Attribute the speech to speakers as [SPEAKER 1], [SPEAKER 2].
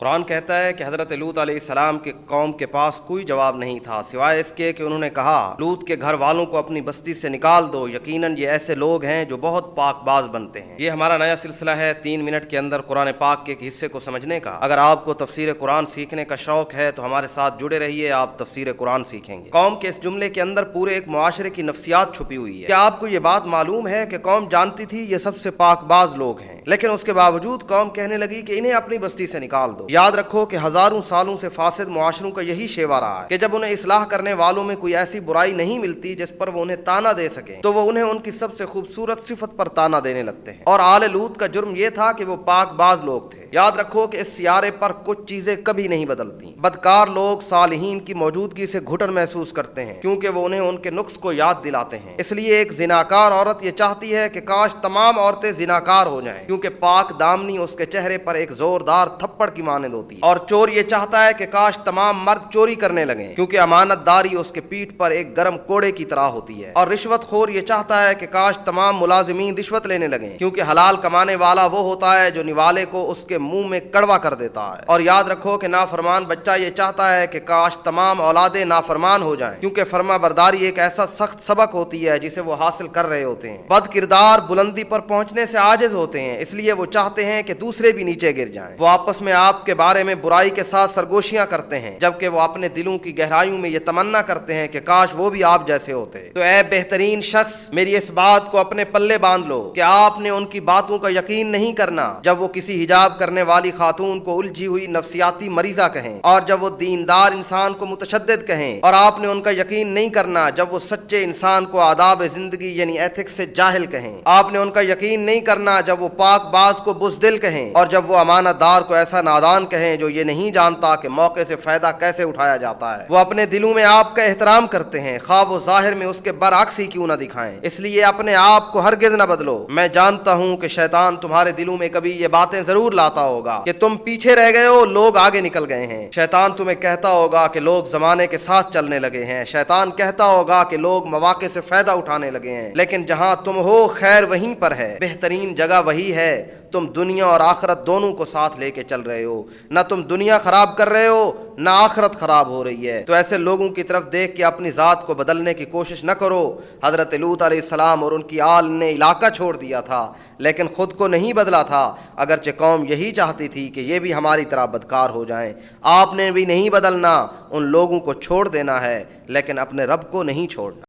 [SPEAKER 1] قرآن کہتا ہے کہ حضرت لوط علیہ السلام کے قوم کے پاس کوئی جواب نہیں تھا سوائے اس کے کہ انہوں نے کہا لوط کے گھر والوں کو اپنی بستی سے نکال دو، یقیناً یہ ایسے لوگ ہیں جو بہت پاک باز بنتے ہیں۔ یہ ہمارا نیا سلسلہ ہے 3 منٹ کے اندر قرآن پاک کے ایک حصے کو سمجھنے کا۔ اگر آپ کو تفسیر قرآن سیکھنے کا شوق ہے تو ہمارے ساتھ جڑے رہیے، آپ تفسیر قرآن سیکھیں گے۔ قوم کے اس جملے کے اندر پورے ایک معاشرے کی نفسیات چھپی ہوئی ہے۔ کیا آپ کو یہ بات معلوم ہے کہ قوم جانتی تھی یہ سب سے پاک باز لوگ ہیں، لیکن اس کے باوجود قوم کہنے لگی کہ انہیں اپنی بستی سے نکال دو۔ یاد رکھو کہ ہزاروں سالوں سے فاسد معاشروں کا یہی شیوا رہا ہے کہ جب انہیں اصلاح کرنے والوں میں کوئی ایسی برائی نہیں ملتی جس پر وہ انہیں تانا دے سکیں تو وہ انہیں ان کی سب سے خوبصورت صفت پر تانا دینے لگتے ہیں۔ اور آل لوط کا جرم یہ تھا کہ وہ پاک باز لوگ تھے۔ یاد رکھو کہ اس سیارے پر کچھ چیزیں کبھی نہیں بدلتی۔ بدکار لوگ صالحین کی موجودگی سے گھٹن محسوس کرتے ہیں کیونکہ وہ انہیں ان کے نقص کو یاد دلاتے ہیں۔ اس لیے ایک زناکار عورت یہ چاہتی ہے کہ کاش تمام عورتیں زناکار ہو جائیں، کیونکہ پاک دامنی اس کے چہرے پر ایک زوردار تھپڑ کی مانند ہوتی ہے۔ اور چور یہ چاہتا ہے کہ کاش تمام مرد چوری کرنے لگیں، کیونکہ امانت داری اس کے پیٹھ پر ایک گرم کوڑے کی طرح ہوتی ہے۔ اور رشوت خور یہ چاہتا ہے کہ کاش تمام ملازمین رشوت لینے لگیں، کیونکہ حلال کمانے والا وہ ہوتا ہے جو نوالے کو اس کے منہ میں کڑوا کر دیتا ہے۔ اور یاد رکھو کہ نافرمان بچہ یہ چاہتا ہے کہ کاش تمام اولادیں نافرمان ہو جائیں، کیونکہ فرما برداری ایک ایسا سخت سبق ہوتی ہے جسے وہ حاصل کر رہے ہوتے ہیں۔ بد کردار بلندی پر پہنچنے سے عاجز ہوتے ہیں، اس لیے وہ چاہتے ہیں کہ دوسرے بھی نیچے گر جائیں۔ وہ آپس میں آپ کے بارے میں برائی کے ساتھ سرگوشیاں کرتے ہیں، جبکہ وہ اپنے دلوں کی گہرائیوں میں یہ تمنا کرتے ہیں کہ کاش وہ بھی آپ جیسے ہوتے۔ تو اے بہترین شخص، میری اس بات کو اپنے پلے باندھ لو کہ آپ نے ان کی باتوں کا یقین نہیں کرنا جب وہ کسی حجاب کرنے والی خاتون کو الجھی ہوئی نفسیاتی مریضہ کہیں، اور جب وہ دیندار انسان کو متشدد کہیں، اور آپ نے ان کا یقین نہیں کرنا جب وہ سچے انسان کو آداب زندگی یعنی ایتھکس سے جاہل کہیں۔ آپ نے ان کا یقین نہیں کرنا جب وہ پاک باز کو بزدل کہیں، اور جب وہ امانت دار کو ایسا نادان کہیں جو یہ نہیں جانتا کہ موقع سے فائدہ کیسے اٹھایا جاتا ہے۔ وہ اپنے دلوں میں آپ کا احترام کرتے ہیں، خواہ وہ ظاہر میں اس کے برعکس ہی کیوں نہ دکھائیں۔ اس لیے اپنے آپ کو ہرگز نہ بدلو۔ میں جانتا ہوں کہ شیطان تمہارے دلوں میں کبھی یہ باتیں ضرور لاتا ہوگا کہ تم پیچھے رہ گئے ہو، لوگ آگے نکل گئے ہیں۔ شیطان تمہیں کہتا ہوگا کہ لوگ زمانے کے ساتھ چلنے لگے ہیں۔ شیطان کہتا ہوگا کہ لوگ مواقع سے فائدہ اٹھانے لگے ہیں، لیکن جہاں تم ہو خیر وہیں پر ہے، بہترین جگہ وہی ہے۔ تم دنیا اور آخرت دونوں کو ساتھ لے کے چل رہے ہو، نہ تم دنیا خراب کر رہے ہو نہ آخرت خراب ہو رہی ہے۔ تو ایسے لوگوں کی طرف دیکھ کے اپنی ذات کو بدلنے کی کوشش نہ کرو۔ حضرت لوط علیہ السلام اور ان کی آل نے علاقہ چھوڑ دیا تھا لیکن خود کو نہیں بدلا تھا، اگرچہ قوم یہی چاہتی تھی کہ یہ بھی ہماری طرح بدکار ہو جائیں۔ آپ نے بھی نہیں بدلنا، ان لوگوں کو چھوڑ دینا ہے لیکن اپنے رب کو نہیں چھوڑنا۔